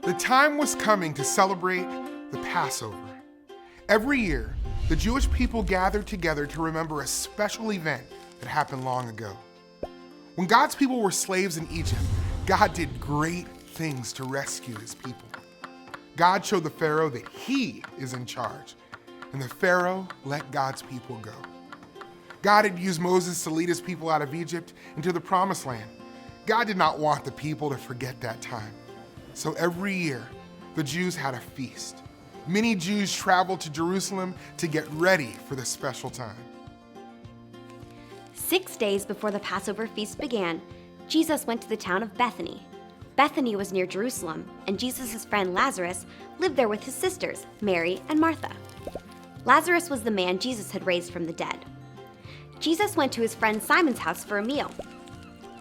The time was coming to celebrate the Passover. Every year, the Jewish people gathered together to remember a special event that happened long ago. When God's people were slaves in Egypt, God did great things to rescue his people. God showed the Pharaoh that he is in charge, and the Pharaoh let God's people go. God had used Moses to lead his people out of Egypt into the Promised Land. God did not want the people to forget that time. So every year, the Jews had a feast. Many Jews traveled to Jerusalem to get ready for this special time. 6 days before the Passover feast began, Jesus went to the town of Bethany. Bethany was near Jerusalem, and Jesus' friend Lazarus lived there with his sisters, Mary and Martha. Lazarus was the man Jesus had raised from the dead. Jesus went to his friend Simon's house for a meal.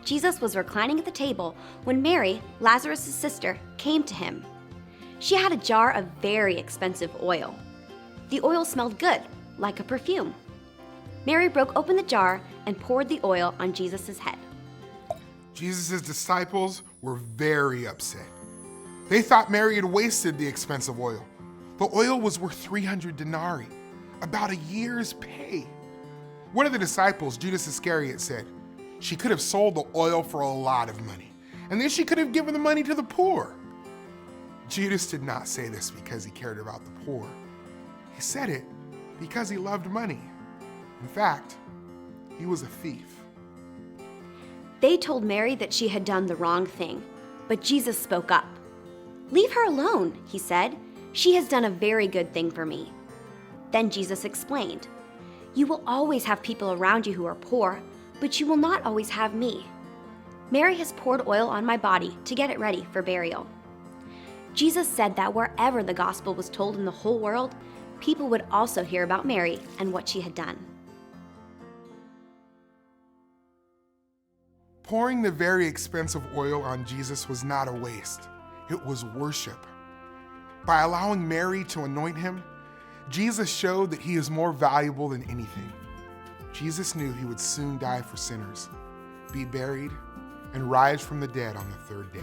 Jesus was reclining at the table when Mary, Lazarus' sister, came to him. She had a jar of very expensive oil. The oil smelled good, like a perfume. Mary broke open the jar and poured the oil on Jesus' head. Jesus' disciples were very upset. They thought Mary had wasted the expensive oil. The oil was worth 300 denarii, about a year's pay. One of the disciples, Judas Iscariot, said, "She could have sold the oil for a lot of money, and then she could have given the money to the poor." Judas did not say this because he cared about the poor. He said it because he loved money. In fact, he was a thief. They told Mary that she had done the wrong thing, but Jesus spoke up. "Leave her alone," he said. "She has done a very good thing for me." Then Jesus explained, "You will always have people around you who are poor, but you will not always have me. Mary has poured oil on my body to get it ready for burial." Jesus said that wherever the gospel was told in the whole world, people would also hear about Mary and what she had done. Pouring the very expensive oil on Jesus was not a waste. It was worship. By allowing Mary to anoint him, Jesus showed that he is more valuable than anything. Jesus knew he would soon die for sinners, be buried, and rise from the dead on the third day.